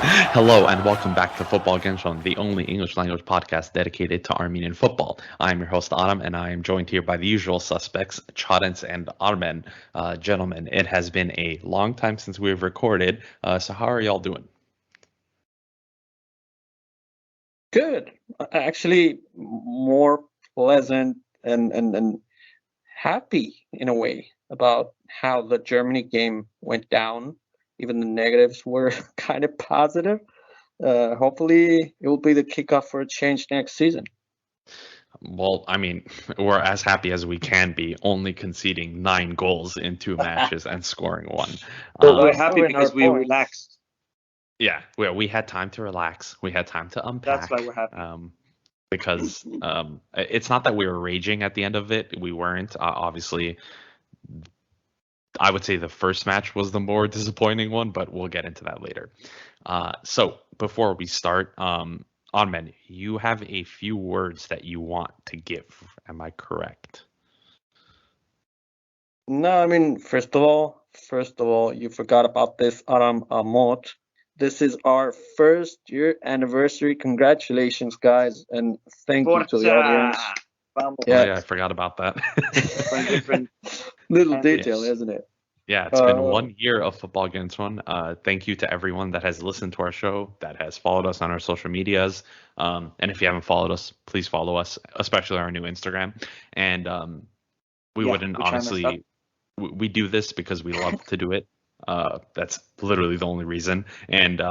Hello and welcome back to Football Kentron, the only English language podcast dedicated to Armenian football. I'm your host Adam, and I am joined here by the usual suspects, Chadens and Armen. Gentlemen, it has been a long time since we've recorded, so how are y'all doing? Good. Actually, more pleasant and happy in a way about how the Germany game went down. Even the negatives were kind of positive. Hopefully, it will be the kickoff for a change next season. Well, I mean, we're as happy as we can be, only conceding 9 goals in 2 matches and scoring 1. But we're happy because we relaxed. Yeah, we had time to relax. We had time to unpack. That's why we're happy. Because it's not that we were raging at the end of it. We weren't. Obviously, I would say the first match was the more disappointing one, but we'll get into that later. So before we start, Armen, you have a few words that you want to give. Am I correct? No, I mean, first of all, you forgot about this, Aram Amot. This is our first year anniversary. Congratulations, guys, and thank you to the audience. Yeah, I forgot about that. different little detail, isn't it? Yeah, it's been 1 year of Football Kentron. Thank you to everyone that has listened to our show, that has followed us on our social medias. And if you haven't followed us, please follow us, especially our new Instagram. And we do this because we love to do it. That's literally the only reason. And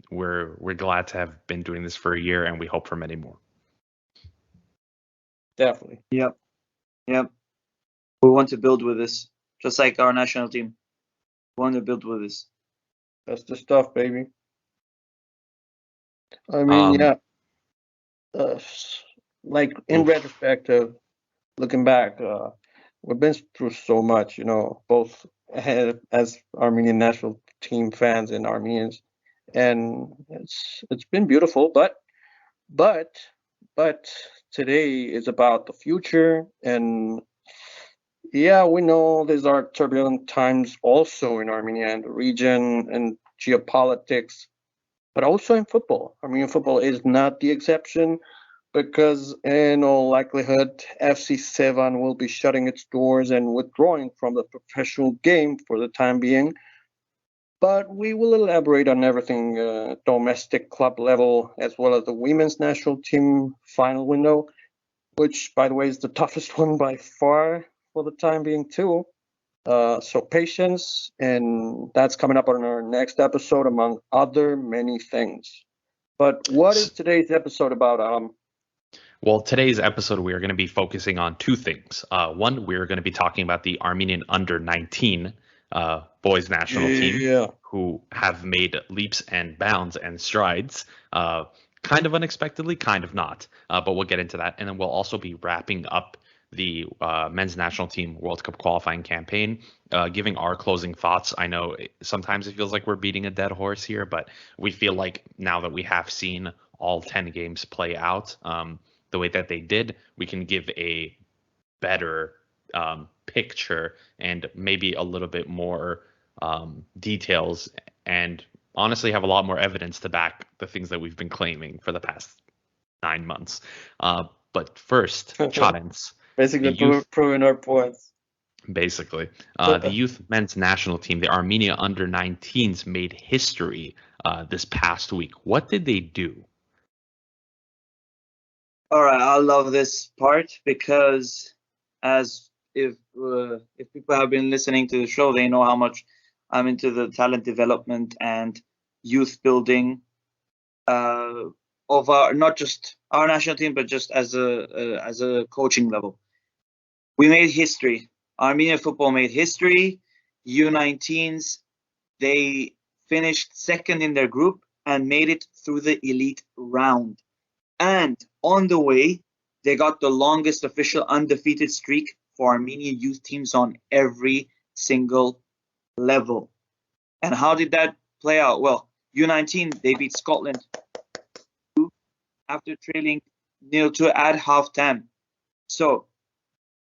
we're glad to have been doing this for a year, and we hope for many more. Definitely. Yep. We want to build with this. Just like our national team. We want to build with this. That's the stuff, baby. I mean, like in retrospective, looking back, we've been through so much, both as Armenian National Team fans and Armenians, and it's been beautiful. But today is about the future, and yeah, we know these are turbulent times also in Armenia and the region and geopolitics, but also in football. Armenian football is not the exception because in all likelihood, FC Sevan will be shutting its doors and withdrawing from the professional game for the time being. But we will elaborate on everything domestic club level as well as the women's national team final window, which, by the way, is the toughest one by far for the time being too. So patience, and that's coming up on our next episode, among other many things. But what is today's episode about? Well, today's episode, we are going to be focusing on 2 things. One, we're going to be talking about the Armenian under-19 boys national team, who have made leaps and bounds and strides, kind of unexpectedly, kind of not. But we'll get into that. And then we'll also be wrapping up the men's national team World Cup qualifying campaign, giving our closing thoughts. I know sometimes it feels like we're beating a dead horse here, but we feel like now that we have seen all 10 games play out the way that they did, we can give a better picture and maybe a little bit more details, and honestly have a lot more evidence to back the things that we've been claiming for the past 9 months. But first, Chadens. Basically proving our points. Basically. The youth men's national team, the Armenia under-19s, made history this past week. What did they do? All right, I love this part because if people have been listening to the show, they know how much I'm into the talent development and youth building of our, not just our national team, but just as a coaching level. We made history. Armenian football made history. U19s, they finished second in their group and made it through the elite round. And on the way, they got the longest official undefeated streak for Armenian youth teams on every single level. And how did that play out? Well, U19, they beat Scotland after trailing 0-2 at halftime. So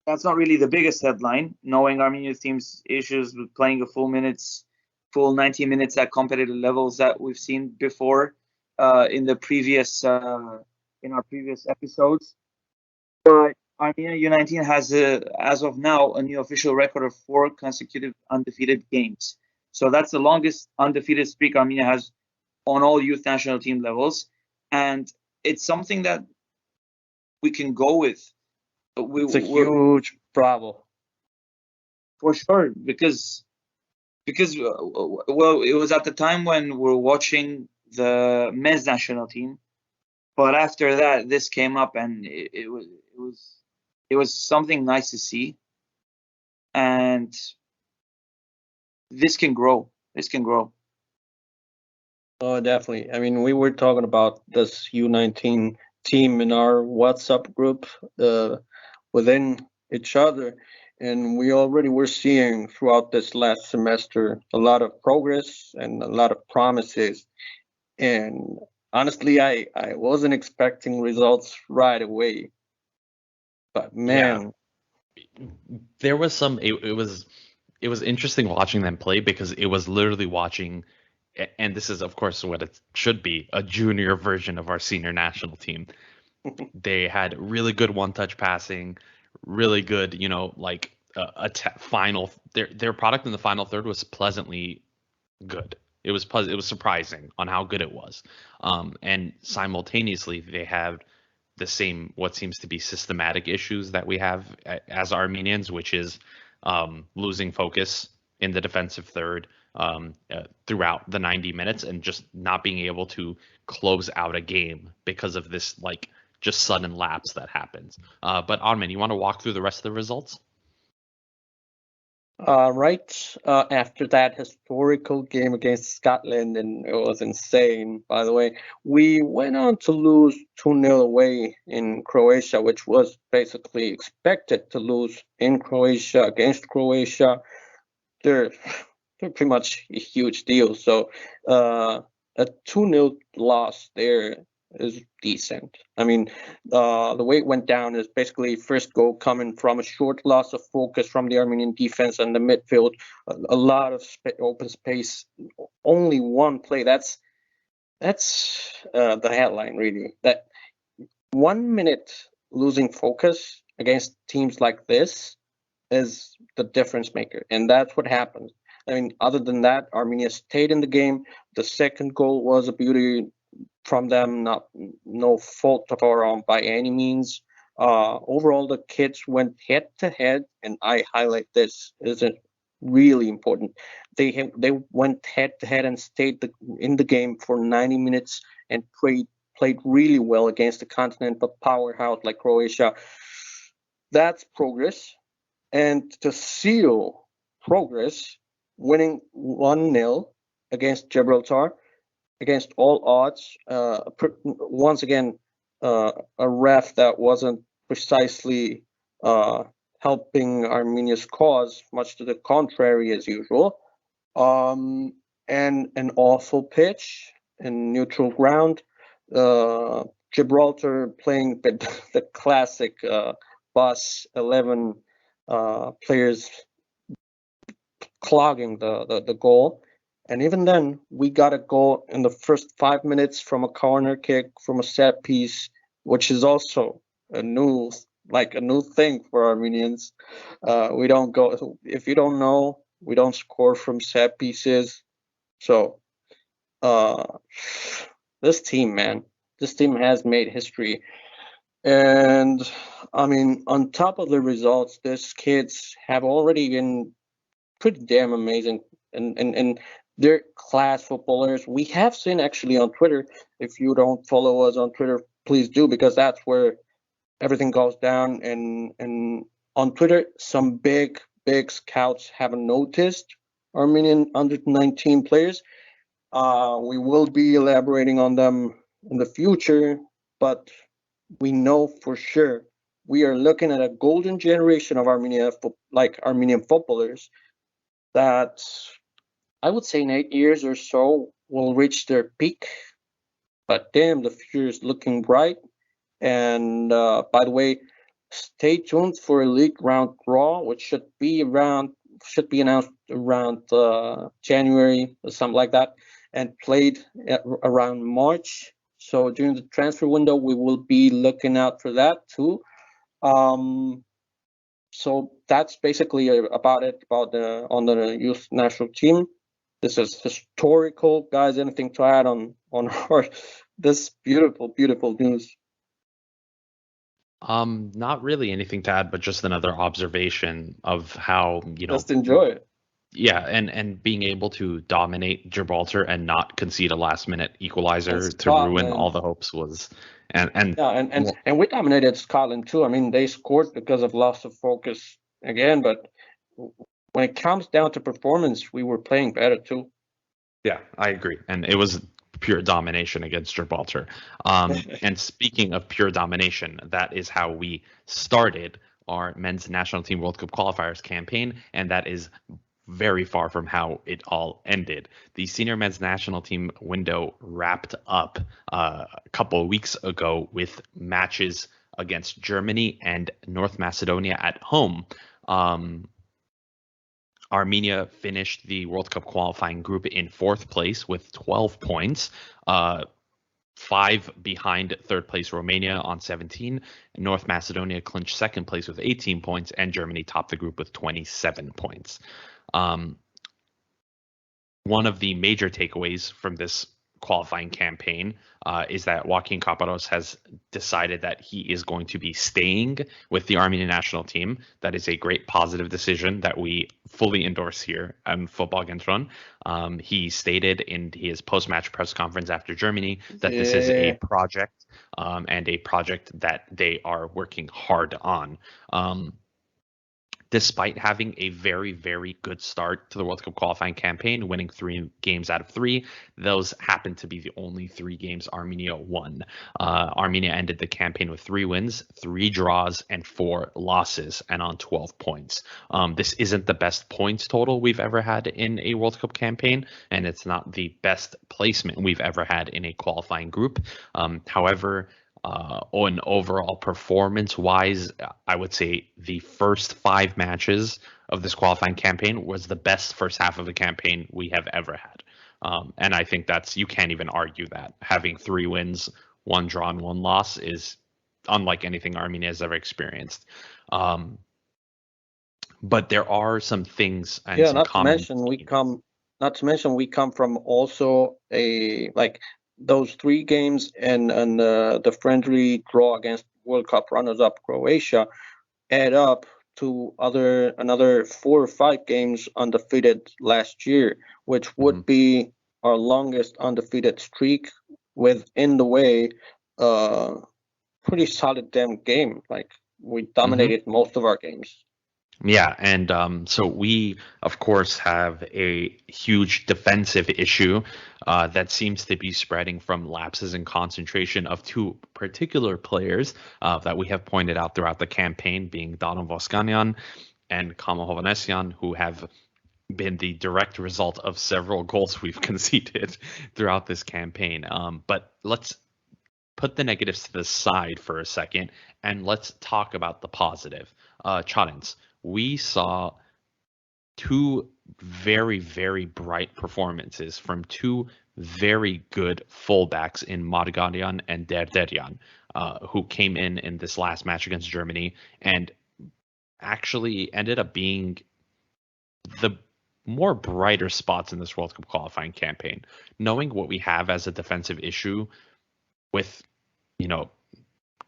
that's not really the biggest headline, knowing Armenian team's issues with playing a full full 90 minutes at competitive levels that we've seen before in the previous in our previous episodes. But Armenia U19 has, as of now, a new official record of 4 consecutive undefeated games. So that's the longest undefeated streak Armenia has on all youth national team levels, and it's something that we can go with. It's a huge problem. For sure, because well, it was at the time when we're watching the men's national team, but after that, this came up, and it was something nice to see, and this can grow. This can grow. Oh, definitely. I mean, we were talking about this U19 team in our WhatsApp group within each other, and we already were seeing throughout this last semester a lot of progress and a lot of promises. And honestly, I wasn't expecting results right away, but man, there was some. It was interesting watching them play because it was literally watching. And this is, of course, what it should be, a junior version of our senior national team. They had really good one-touch passing, really good, like final. Their product in the final third was pleasantly good. It was surprising on how good it was. And simultaneously, they have the same, what seems to be systematic issues that we have as Armenians, which is losing focus in the defensive third. Throughout the 90 minutes and just not being able to close out a game because of this like just sudden lapse that happens. But Armin, you want to walk through the rest of the results? Right after that historical game against Scotland, and it was insane, by the way, we went on to lose 2-0 away in Croatia, which was basically expected to lose in Croatia against Croatia. They're pretty much a huge deal. So a 2-0 loss there is decent. I mean, the way it went down is basically first goal coming from a short loss of focus from the Armenian defense and the midfield, a lot of open space, only one play. That's the headline, really. That 1 minute losing focus against teams like this is the difference maker, and that's what happened. I mean, other than that, Armenia stayed in the game. The second goal was a beauty from them, no fault of our own by any means. Overall, the kids went head to head, and I highlight this, is it really important. They went head to head and stayed in the game for 90 minutes and played really well against the continental powerhouse like Croatia. That's progress, and to seal progress, winning 1-0 against Gibraltar, against all odds. Once again, a ref that wasn't precisely helping Armenia's cause, much to the contrary as usual. And an awful pitch in neutral ground. Gibraltar playing the classic bus 11 players clogging the goal, and even then we got a goal in the first 5 minutes from a corner kick from a set piece, which is also a new thing for Armenians. We don't go, if you don't know, we don't score from set pieces. So this team has made history. And I mean, on top of the results, these kids have already been pretty damn amazing, and they're class footballers. We have seen actually on Twitter, if you don't follow us on Twitter, please do, because that's where everything goes down. And on Twitter, some big scouts have noticed Armenian under-19 players. We will be elaborating on them in the future, but we know for sure we are looking at a golden generation of Armenian footballers that I would say in 8 years or so will reach their peak. But damn, the future is looking bright. And by the way, stay tuned for Elite Round Raw, which should be around should be announced around January or something like that, and played around March. So during the transfer window, we will be looking out for that too. So that's basically about it on the youth national team. This is historical, guys. Anything to add on this beautiful news? Not really anything to add, but just another observation of how, just enjoy it. Yeah, and being able to dominate Gibraltar and not concede a last-minute equalizer to ruin all the hopes was, and we dominated Scotland too. I mean, they scored because of loss of focus again, but when it comes down to performance, we were playing better too. Yeah, I agree, and it was pure domination against Gibraltar. And speaking of pure domination, that is how we started our men's national team World Cup qualifiers campaign, and that is very far from how it all ended. The senior men's national team window wrapped up a couple of weeks ago with matches against Germany and North Macedonia at home. Armenia finished the World Cup qualifying group in 4th place with 12 points, 5 behind 3rd place Romania on 17. North Macedonia clinched 2nd place with 18 points, and Germany topped the group with 27 points. One of the major takeaways from this qualifying campaign is that Joaquin Caparros has decided that he is going to be staying with the Armenian national team. That is a great positive decision that we fully endorse here on Football Kentron. He stated in his post-match press conference after Germany that this is a project and a project that they are working hard on. Despite having a very, very good start to the World Cup qualifying campaign, winning 3 games out of 3, those happen to be the only 3 games Armenia won. Armenia ended the campaign with 3 wins, 3 draws, and 4 losses, and on 12 points. This isn't the best points total we've ever had in a World Cup campaign, and it's not the best placement we've ever had in a qualifying group. However, on overall performance-wise, I would say the first 5 matches of this qualifying campaign was the best first half of the campaign we have ever had. And I think you can't even argue that. Having 3 wins, 1 draw, and 1 loss is unlike anything Armenia has ever experienced. But there are some things and some not to mention we come from also those 3 games and the friendly draw against World Cup runners-up Croatia add up to another 4 or 5 games undefeated last year, which would be our longest undefeated streak within the way. Pretty solid damn game. Like, we dominated most of our games. Yeah, and so we, of course, have a huge defensive issue that seems to be spreading from lapses in concentration of 2 particular players that we have pointed out throughout the campaign, being Daron Voskanyan and Kamo Hovhannisyan, who have been the direct result of several goals we've conceded throughout this campaign. But let's put the negatives to the side for a second, and let's talk about the positive. Chadens, we saw 2 very, very bright performances from 2 very good fullbacks in Margarian and Derderian, who came in this last match against Germany and actually ended up being the more brighter spots in this World Cup qualifying campaign. Knowing what we have as a defensive issue with,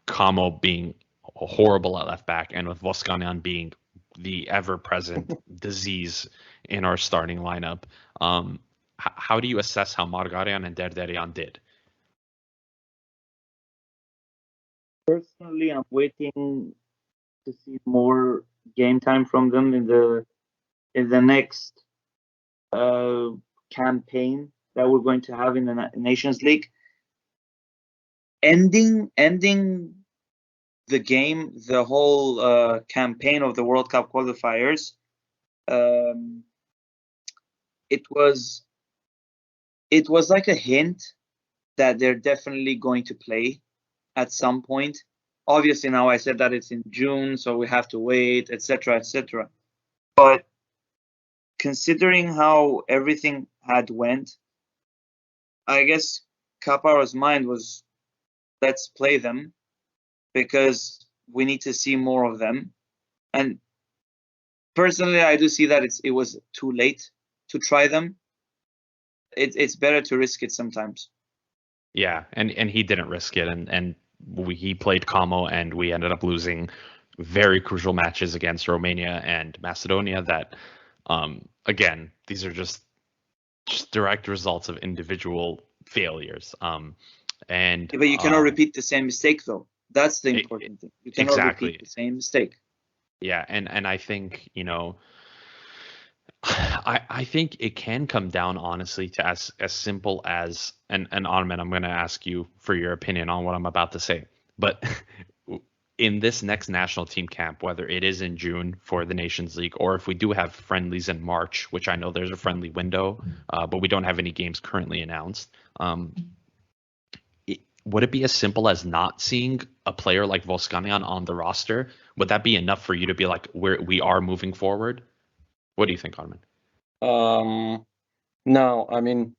Kamo being horrible at left back and with Voskanyan being the ever-present disease in our starting lineup. How do you assess how Margarian and Derderian did? Personally, I'm waiting to see more game time from them in the next campaign that we're going to have in the Nations League. Ending the game, the whole campaign of the World Cup qualifiers, it was like a hint that they're definitely going to play at some point. Obviously, now I said that it's in June, so we have to wait, etc., etc. But considering how everything had went, I guess Kaparo's mind was, let's play them because we need to see more of them. And personally, I do see that it was too late to try them. It's better to risk it sometimes. Yeah, and he didn't risk it, and he played Como, and we ended up losing very crucial matches against Romania and Macedonia. That, again, these are just direct results of individual failures. And but you cannot repeat the same mistake, though. That's the important thing. You cannot repeat the same mistake. Yeah, and I think, I think it can come down, honestly, to as simple as, and Armin, I'm going to ask you for your opinion on what I'm about to say. But in this next national team camp, whether it is in June for the Nations League, or if we do have friendlies in March, which I know there's a friendly window, but we don't have any games currently announced, would it be as simple as not seeing a player like Voskanian on the roster? Would that be enough for you to be like, we are moving forward? What do you think, Armin? No, I mean,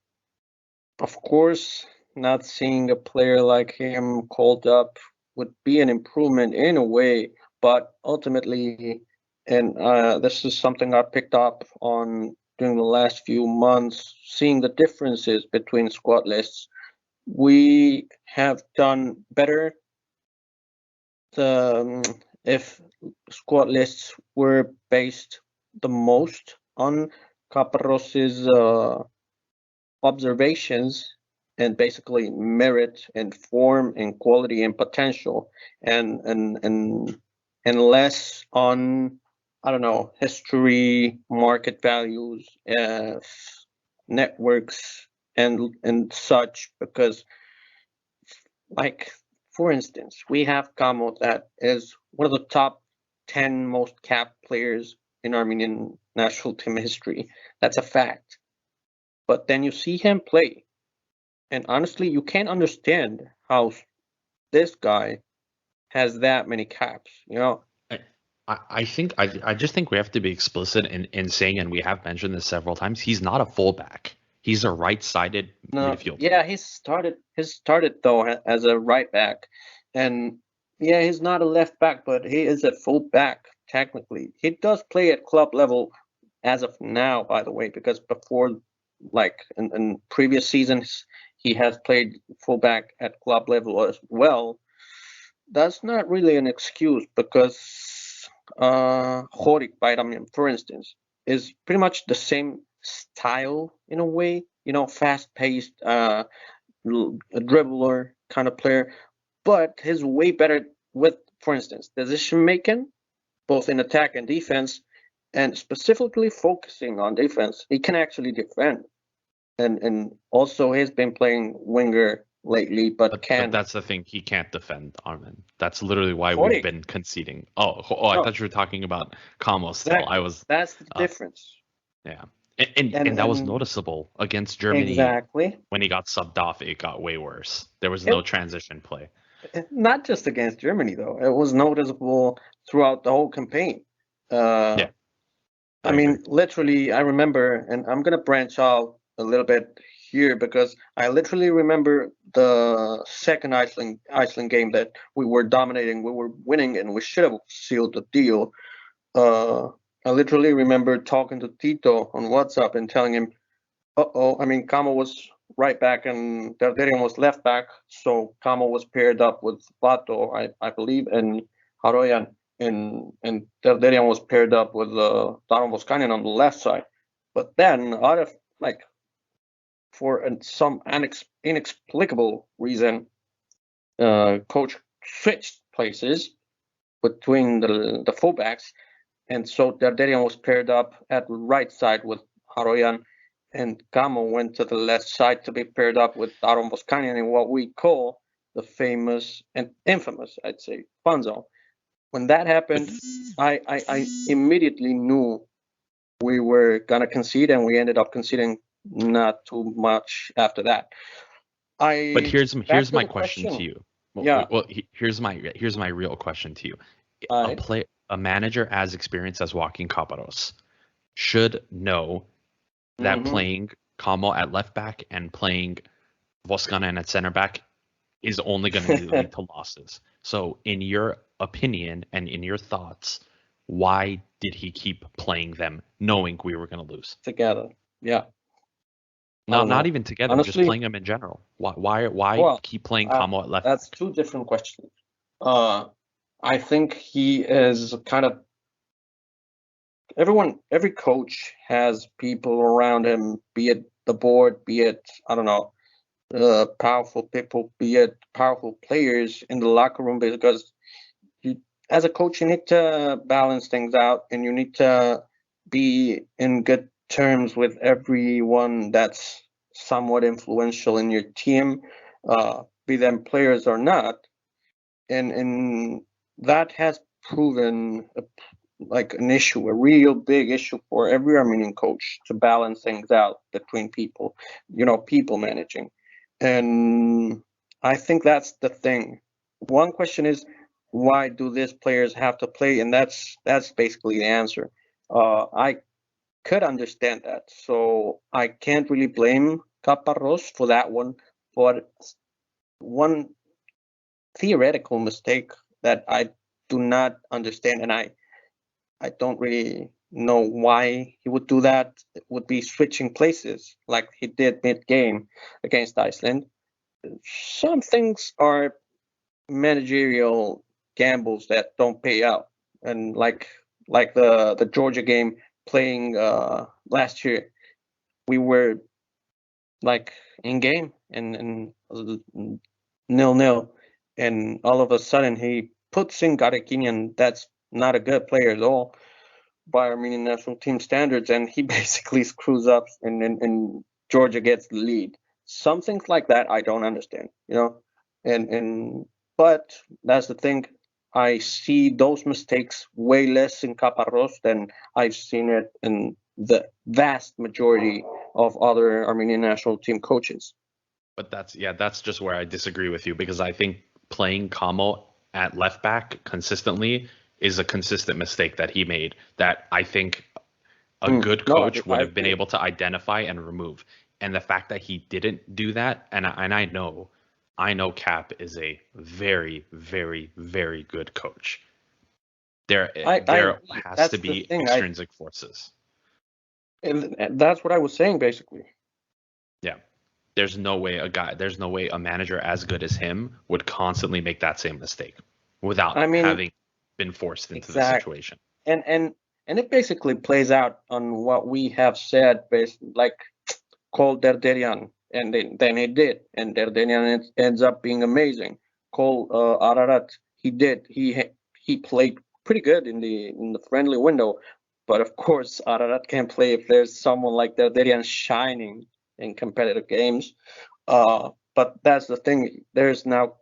of course, not seeing a player like him called up would be an improvement in a way, but ultimately, and this is something I picked up on during the last few months, seeing the differences between squad lists. We have done better if squad lists were based the most on Kaparos's observations and basically merit and form and quality and potential, and less on, I don't know, history, market values, networks, and such. Because, like, for instance, we have Kamo, that is one of the top 10 most capped players in Armenian national team history. That's a fact. But then you see him play, and honestly, you can't understand how this guy has that many caps. I think I just think we have to be explicit in saying, and we have mentioned this several times, he's not a fullback. He's a right-sided midfielder. Yeah, he started though as a right back, and yeah, he's not a left back, but he is a full back technically. He does play at club level as of now, by the way, because before, like in previous seasons, he has played fullback at club level as well. That's not really an excuse, because Horik Bayramyan, for instance, is pretty much the same style in a way, fast-paced, a dribbler kind of player, but he's way better with, for instance, decision making, both in attack and defense, and specifically focusing on defense. He can actually defend, and also he's been playing winger lately, but that's the thing, he can't defend, Armin. That's literally why we've been conceding. I thought you were talking about Kamo still. Exactly. That's the difference. Yeah. And that was noticeable against Germany. Exactly. When he got subbed off, it got way worse. There was no transition play. Not just against Germany, though. It was noticeable throughout the whole campaign. Yeah. I mean, literally, I remember, and I'm going to branch out a little bit here, because I literally remember the second Iceland game that we were dominating, we were winning, and we should have sealed the deal. I literally remember talking to Tito on WhatsApp and telling him, I mean, Kamo was right back and Derderian was left back, so Kamo was paired up with Vato, I believe, and Shahoyan, and Derderian was paired up with Daron Voskanian on the left side. But then, for some inexplicable reason, coach switched places between the fullbacks, and so Derderian was paired up at the right side with Shahoyan, and Kamo went to the left side to be paired up with Daron Voskanian in what we call the famous and infamous, I'd say, fun zone. When that happened, I immediately knew we were gonna concede, and we ended up conceding not too much after that. But here's my question to you. Yeah. Well, here's my real question to you. A manager as experienced as Joaquin Kaparos, should know that playing Kamo at left back and playing Voskanen at center back is only going to lead to losses. So in your opinion and in your thoughts, why did he keep playing them knowing we were going to lose? Together, yeah. Not even together, honestly, just playing them in general. Why keep playing Kamo at left? That's two different questions. I think he is kind of every coach has people around him, be it the board, be it, I don't know, powerful people, be it powerful players in the locker room, because as a coach, you need to balance things out and you need to be in good terms with everyone that's somewhat influential in your team, be them players or not. And that has proven like an issue, a real big issue for every Armenian coach, to balance things out between people, people managing. And I think that's the thing. One question is, why do these players have to play? And that's basically the answer. I could understand that. So I can't really blame Caparros for that one. But one theoretical mistake that I do not understand, and I don't really know why he would do that, it would be switching places like he did mid-game against Iceland. Some things are managerial gambles that don't pay out, and like the Georgia game playing last year, we were like in game and 0-0, and all of a sudden he puts in Avaginian, that's not a good player at all by Armenian national team standards, and he basically screws up, and Georgia gets the lead. Some things like that I don't understand, and but that's the thing. I see those mistakes way less in Caparros than I've seen it in the vast majority of other Armenian national team coaches. But that's just where I disagree with you, because I think playing Kamo at left back consistently is a consistent mistake that he made that I think a good coach would have been able to identify and remove. And the fact that he didn't do that, and I know Cap is a very, very, very good coach. There has to be extrinsic forces. And that's what I was saying, basically. Yeah. There's no way a manager as good as him would constantly make that same mistake without having been forced into the situation. And it basically plays out on what we have said, like call Derderian, and then he did, and Derderian ends up being amazing. Call Ararat, he did. He played pretty good in the friendly window, but of course Ararat can't play if there's someone like Derderian shining in competitive games. But that's the thing. There's now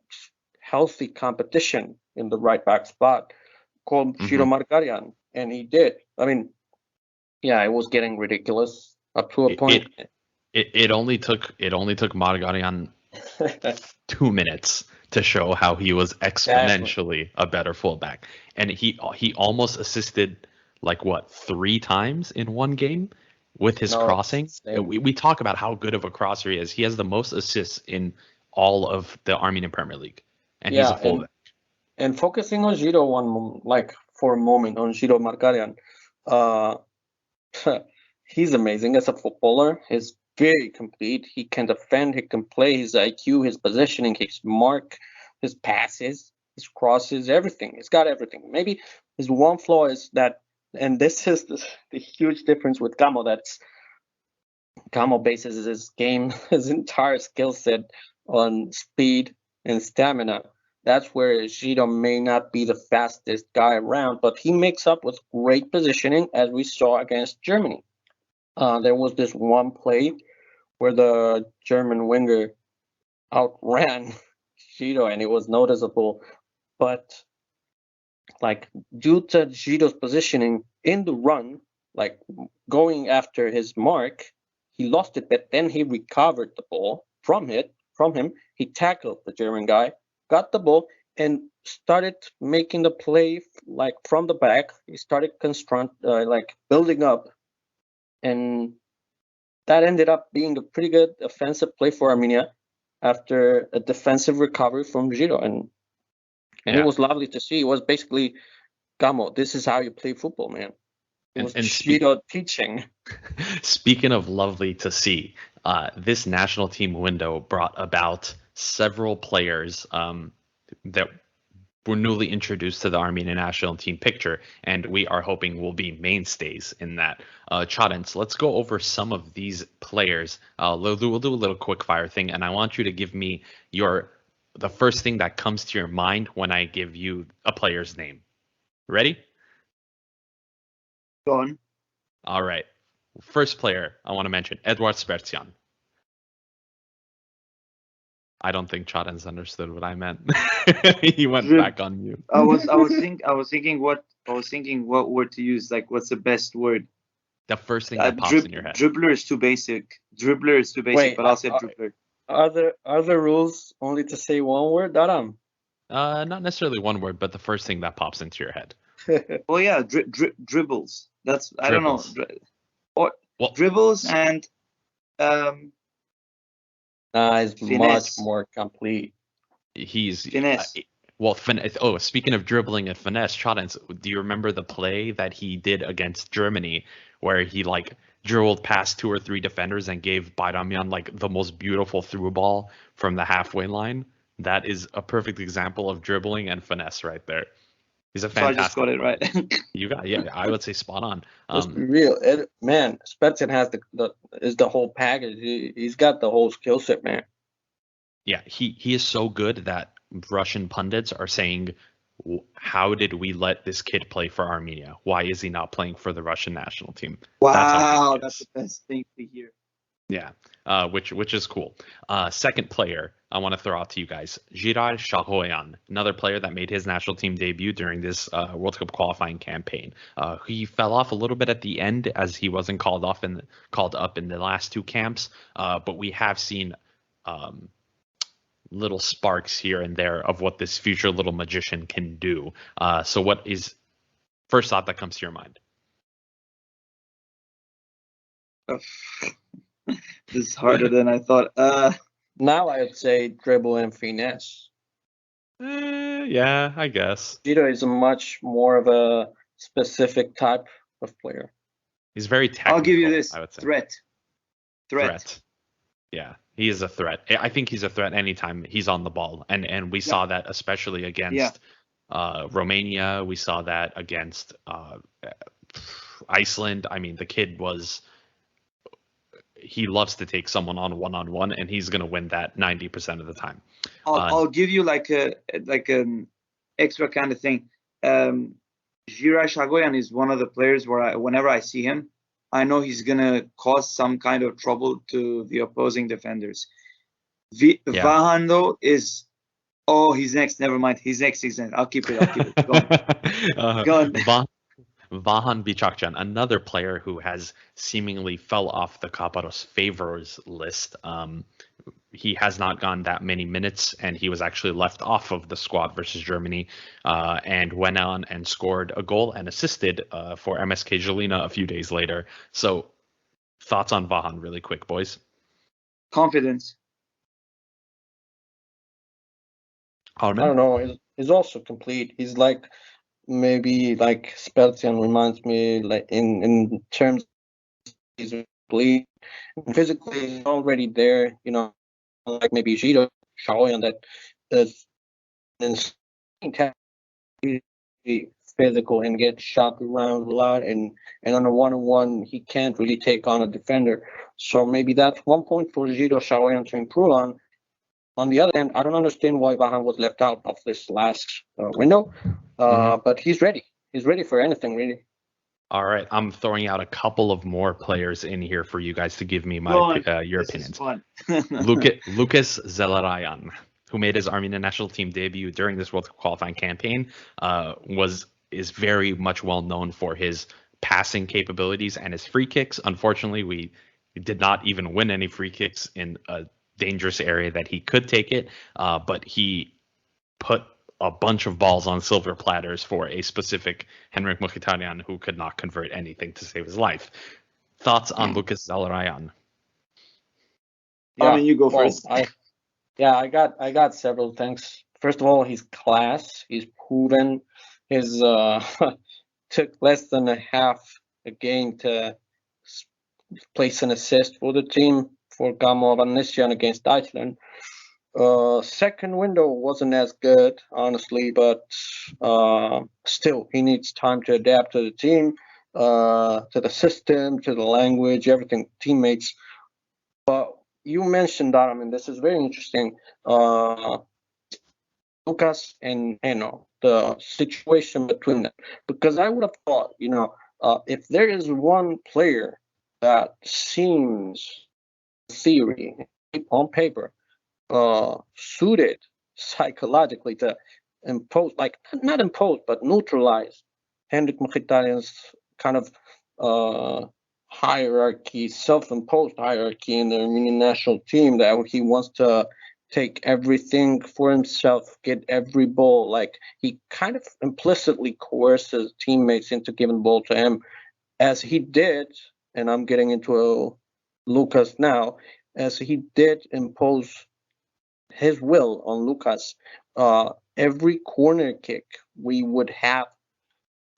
healthy competition in the right back spot called Shiro Margarian, and he did. I mean, yeah, it was getting ridiculous up to a point. It only took Margarian 2 minutes to show how he was exponentially a better fullback, and he almost assisted 3 times in one game with his crossing. We talk about how good of a crosser he is. He has the most assists in all of the Armenian Premier League, and he's a fullback. And focusing on Shiro for a moment on Shiro Margarian, he's amazing as a footballer. He's very complete. He can defend, he can play, his IQ, his positioning, his mark, his passes, his crosses, everything. He's got everything. Maybe his one flaw is that, and this is the huge difference with Kamo, that's Kamo bases his game, his entire skill set on speed and stamina. That's where Shiro may not be the fastest guy around, but he makes up with great positioning, as we saw against Germany. There was this one play where the German winger outran Shiro, and it was noticeable. But due to Shiro's positioning in the run, going after his mark, he lost it, but then he recovered the ball from him. He tackled the German guy, got the ball, and started making the play from the back. He started building up and that ended up being a pretty good offensive play for Armenia after a defensive recovery from Shiro, and it was lovely to see. It was basically, Gamo, this is how you play football, man. It was Shiro teaching. Speaking of lovely to see, this national team window brought about several players that were newly introduced to the Armenian national team picture, and we are hoping will be mainstays in that. Chadens, let's go over some of these players. We'll do a little quick fire thing, and I want you to give me the first thing that comes to your mind when I give you a player's name. Ready? Go on. All right. First player I want to mention, Edward Spartzian. I don't think Chadens understood what I meant. He went back on mute. I was thinking what word to use. Like, what's the best word? The first thing that pops in your head. Dribbler is too basic. Wait, but I'll say dribbler. Are there rules only to say one word, Daram? Not necessarily one word, but the first thing that pops into your head. Well, yeah, dribbles. That's I don't know. Dribbles and it's much more complete. He's finesse. Speaking of dribbling and finesse, Chadens, do you remember the play that he did against Germany where he dribbled past 2 or 3 defenders and gave Bayramyan the most beautiful through ball from the halfway line? That is a perfect example of dribbling and finesse right there. He's a fantastic. So I just got it right. You got, yeah, I would say spot on. Let's be real, man. Spartzian has the whole package. He's got the whole skill set, man. Yeah, he is so good that Russian pundits are saying, how did we let this kid play for Armenia? Why is he not playing for the Russian national team? Wow, that's the best thing to hear. Yeah, which is cool. Second player I want to throw out to you guys, Jirai Shahoyan, another player that made his national team debut during this World Cup qualifying campaign. He fell off a little bit at the end as he wasn't called up in the last 2 camps, but we have seen little sparks here and there of what this future little magician can do. So what is first thought that comes to your mind? This is harder than I thought. Now I would say dribble and finesse. Yeah, I guess. Shiro is a much more of a specific type of player. He's very technical. I'll give you this. I would say. Threat. Yeah, he is a threat. I think he's a threat anytime he's on the ball, and we saw that especially against Romania. We saw that against Iceland. I mean, the kid he loves to take someone on one-on-one, and he's going to win that 90% of the time. I'll give you an extra kind of thing. Jirai Shahoyan is one of the players where whenever I see him, I know he's going to cause some kind of trouble to the opposing defenders. Vahan, though, is... Oh, he's next. Never mind. He's next. I'll keep it. Go on. Vahan Bichakjan, another player who has seemingly fell off the Kaparos favors list. He has not gone that many minutes, and he was actually left off of the squad versus Germany, and went on and scored a goal and assisted for MSK Jelena a few days later. So, thoughts on Vahan really quick, boys? Confidence. I don't know. He's also complete. He's maybe Spartzian reminds me in terms he's complete physically he's already there, maybe Jirai Shahoyan that is physical and get shot around a lot, and on a one-on-one he can't really take on a defender. So maybe that's one point for Jirai Shahoyan to improve on. On the other hand, I don't understand why Vahan was left out of this last window, but he's ready. He's ready for anything, really. All right, I'm throwing out a couple of more players in here for you guys to give me your opinions. Lucas Zelarayan, who made his Armenian national team debut during this World Cup qualifying campaign, is very much well known for his passing capabilities and his free kicks. Unfortunately, we did not even win any free kicks in a dangerous area that he could take it, but he put a bunch of balls on silver platters for a specific Henrik Mkhitaryan who could not convert anything to save his life. Thoughts on Lucas Zelarayan? Yeah, I mean, you go first. I got several things. First of all, he's class. He's proven. His took less than a half a game to place an assist for the team for Gamo Avaginian against Iceland. Second window wasn't as good, honestly, but still, he needs time to adapt to the team, to the system, to the language, everything, teammates. But you mentioned that, I mean, this is very interesting. Lucas and Eno, the situation between them, because I would have thought, if there is one player that seems, theory, on paper, suited psychologically to impose, like not impose, but neutralize Henrik Mkhitaryan's kind of hierarchy, self-imposed hierarchy in the Armenian national team, that he wants to take everything for himself, get every ball. Like he kind of implicitly coerces teammates into giving the ball to him, as he did, and I'm getting into Lucas now, as he did impose his will on Lucas. Every corner kick we would have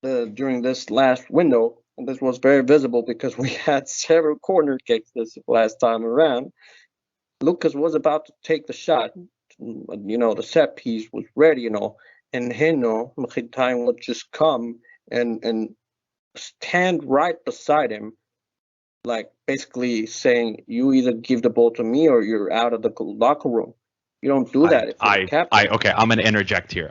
during this last window, and this was very visible because we had several corner kicks this last time around. Lucas was about to take the shot, the set piece was ready, and Mkhitaryan would just come and stand right beside him, like basically saying, you either give the ball to me or you're out of the locker room. You don't do that if you're the captain. Okay, I'm gonna interject here.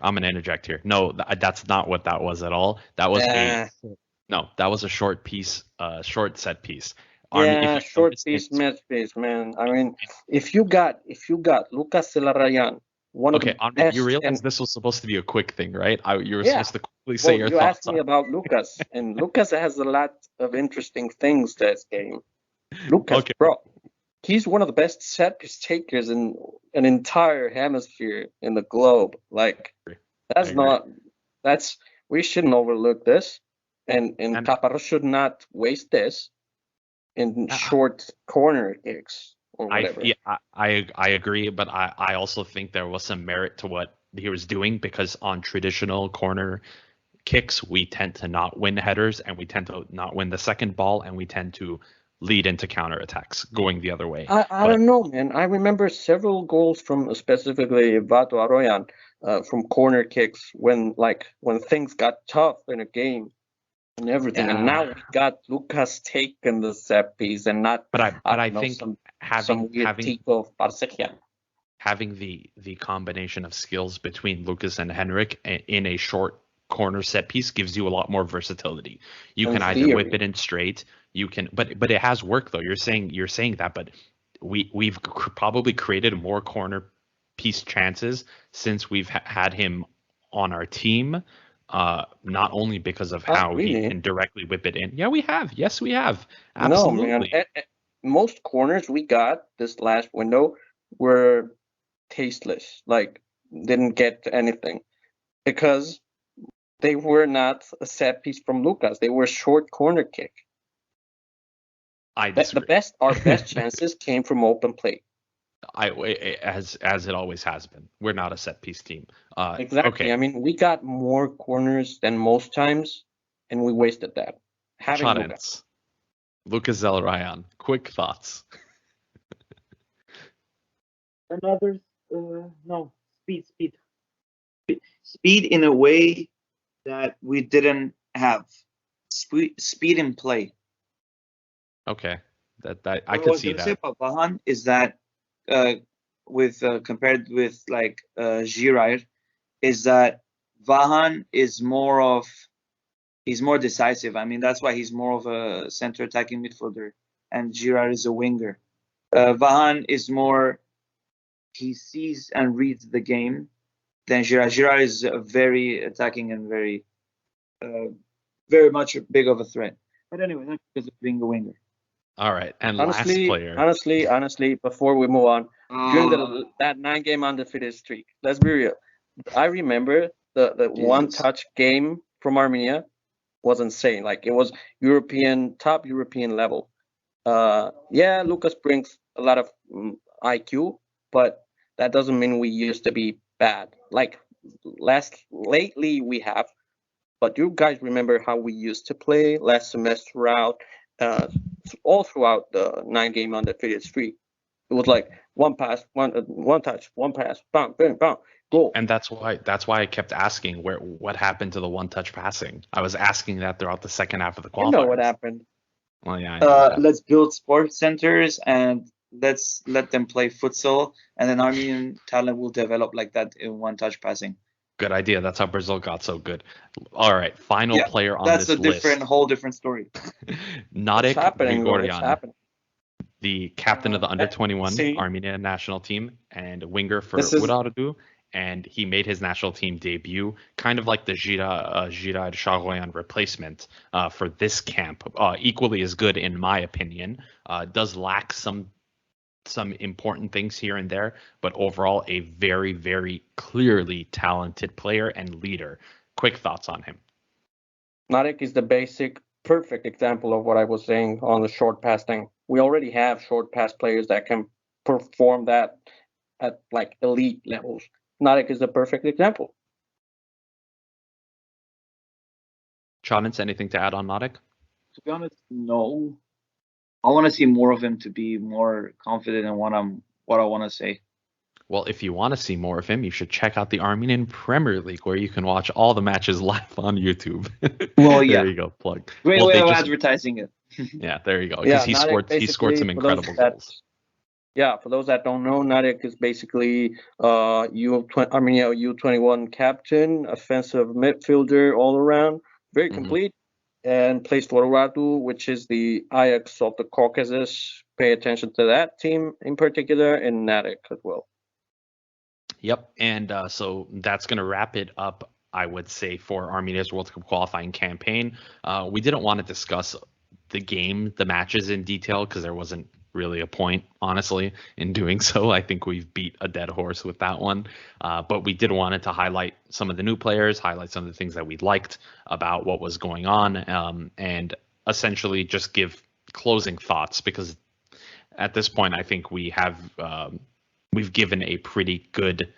No, that's not what that was at all. That was that was a short piece, short set piece. Short piece, match piece, man. I mean, if you got Lucas Zelarayan, you realize this was supposed to be a quick thing, right? You were supposed to quickly say your thoughts. You asked me about Lucas, and Lucas has a lot of interesting things to his game. Lucas, bro, he's one of the best set piece takers in an entire hemisphere in the globe. Like, we shouldn't overlook this, and Kaparo should not waste this in short corner kicks or whatever. I agree, but I also think there was some merit to what he was doing, because on traditional corner kicks, we tend to not win headers, and we tend to not win the second ball, and we tend to lead into counterattacks going the other way. I don't know, man. I remember several goals from specifically Vato Aroyan from corner kicks when things got tough in a game and everything. Yeah. And now we got Lucas taking the set piece and not. But I think having the combination of skills between Lucas and Henrik in a short corner set piece gives you a lot more versatility. You can either whip it in straight. You can, but it has worked though. You're saying that, but we've probably created more corner piece chances since we've had him on our team. Not only because of how he can directly whip it in. Yeah, we have. Yes, we have. Absolutely. No, man. Most corners we got this last window were tasteless. Like, didn't get anything because they were not a set piece from Lucas. They were short corner kick. I disagree. Our best chances came from open play. As it always has been. We're not a set piece team. Exactly. Okay. I mean, we got more corners than most times, and we wasted that. Lucas Zelarayan, quick thoughts. Speed in a way that we didn't have. Speed in play. Okay, that I could see that. What I say about Vahan is that compared with Jirai, is that Vahan is he's more decisive. I mean, that's why he's more of a center attacking midfielder, and Jirai is a winger. Vahan is more, he sees and reads the game than Jirai. Jirai is very attacking and very much big of a threat. But anyway, that's because of being a winger. All right, and last player. Honestly, before we move on, during that 9-game undefeated streak, let's be real. I remember the one-touch game from Armenia was insane. Like, it was top European level. Yeah, Lucas brings a lot of IQ, but that doesn't mean we used to be bad. Like lately we have, but you guys remember how we used to play last semester out, uh, all throughout the 9-game undefeated streak. It was like one pass, one touch, one pass, bam, bam, bam, goal. And that's why I kept asking what happened to the one-touch passing. I was asking that throughout the second half of the qualifiers. You know what happened. Well, yeah. Let's build sports centers and let's let them play futsal, and then Armenian talent will develop like that in one-touch passing. Good idea. That's how Brazil got so good. All right, final player on this list. That's a whole different story. Nadik Grigoryan, It's the captain of the under-21 Armenian national team and winger for Urartu, and he made his national team debut, kind of like the Jirai Shahoyan replacement for this camp. Equally as good, in my opinion. Does lack some important things here and there, but overall a very, very clearly talented player and leader. Quick thoughts on him. Nadik is the basic, perfect example of what I was saying on the short pass thing. We already have short pass players that can perform that at like elite levels. Nadik is the perfect example. Chonitz, anything to add on Nadik? To be honest, no. I want to see more of him to be more confident in what I want to say. Well, if you want to see more of him, you should check out the Armenian Premier League, where you can watch all the matches live on YouTube. Well, yeah. There you go, plug. Great way of advertising it. Yeah, there you go. Because he scored some incredible goals. Yeah, for those that don't know, Nadik is basically Armenia U21 captain, offensive midfielder all around, very complete, and plays for Urartu, which is the Ajax of the Caucasus. Pay attention to that team in particular, and Nadik as well. Yep, and so that's going to wrap it up, I would say, for Armenia's World Cup qualifying campaign. We didn't want to discuss the matches in detail because there wasn't really a point, honestly, in doing so. I think we've beat a dead horse with that one. But we did want to highlight some of the new players, highlight some of the things that we liked about what was going on, and essentially just give closing thoughts, because at this point, I think we've given a pretty good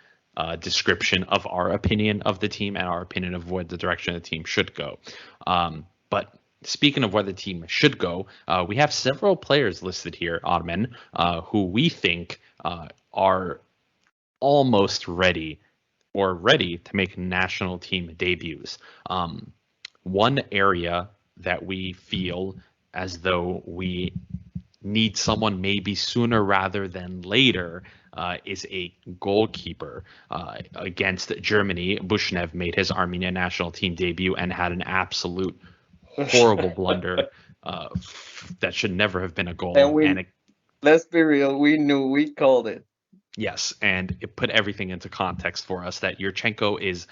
description of our opinion of the team and our opinion of where the direction of the team should go. But speaking of where the team should go, we have several players listed here, Armen, who we think are almost ready to make national team debuts. One area that we feel as though we need someone maybe sooner rather than later is a goalkeeper. Against Germany, Bushnev made his Armenian national team debut and had an absolute horrible blunder that should never have been a goal. Let's be real, we called it. Yes, and it put everything into context for us that Yurchenko is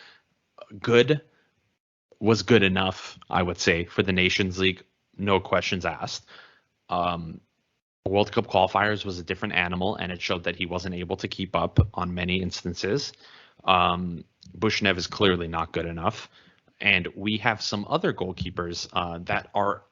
was good enough, I would say, for the Nations League, no questions asked. World Cup qualifiers was a different animal, and it showed that he wasn't able to keep up on many instances. Bushnev is clearly not good enough. And we have some other goalkeepers that are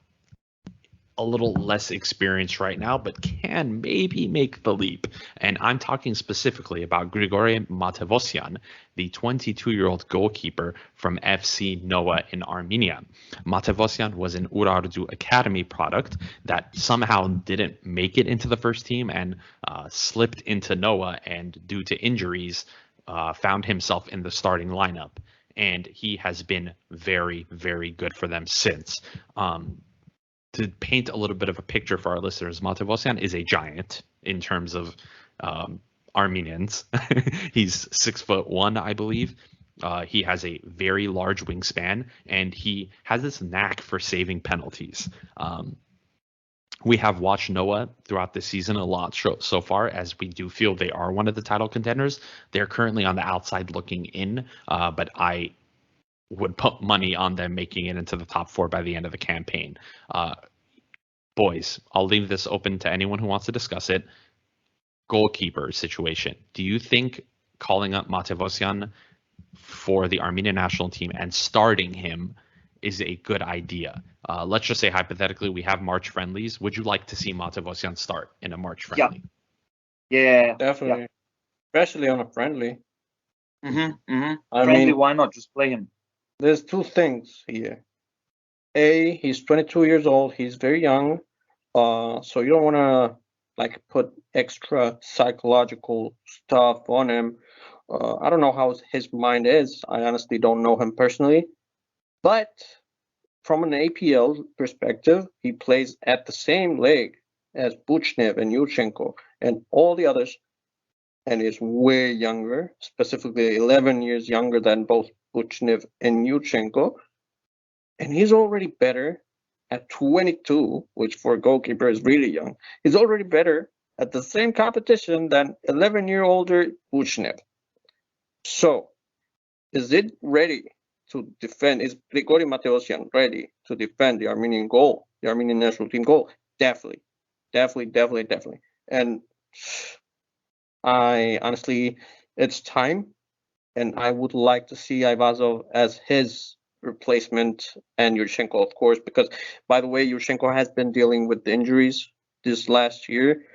a little less experienced right now, but can maybe make the leap. And I'm talking specifically about Grigori Matevosyan, the 22-year-old goalkeeper from FC Noah in Armenia. Matevosyan was an Urartu Academy product that somehow didn't make it into the first team and slipped into Noah, and due to injuries, found himself in the starting lineup. And he has been very, very good for them since. To paint a little bit of a picture for our listeners, Matevosyan is a giant in terms of Armenians. He's 6'1", I believe. He has a very large wingspan, and he has this knack for saving penalties. We have watched Noah throughout the season a lot so far, as we do feel they are one of the title contenders. They're currently on the outside looking in, but I would put money on them making it into the top 4 by the end of the campaign. Boys, I'll leave this open to anyone who wants to discuss it. Goalkeeper situation. Do you think calling up Matevosyan for the Armenian national team and starting him is a good idea. Let's just say hypothetically we have March friendlies. Would you like to see Matevosyan start in a March friendly? Yeah, definitely, especially on a friendly. Friendly, why not? Just play him. There's two things here. A, he's 22 years old. He's very young. So you don't want to like put extra psychological stuff on him. I don't know how his mind is. I honestly don't know him personally. But from an APL perspective, he plays at the same league as Buchnev and Yurchenko and all the others, and is way younger, specifically 11 years younger than both Buchnev and Yurchenko. And he's already better at 22, which for a goalkeeper is really young. He's already better at the same competition than 11-year-older Buchnev. So, is it ready to defend? Is Grigori Matevosyan ready to defend the Armenian goal, the Armenian national team goal? Definitely. And I honestly, it's time, and I would like to see Ivazov as his replacement, and Yurchenko, of course, because, by the way, Yurchenko has been dealing with injuries this last year.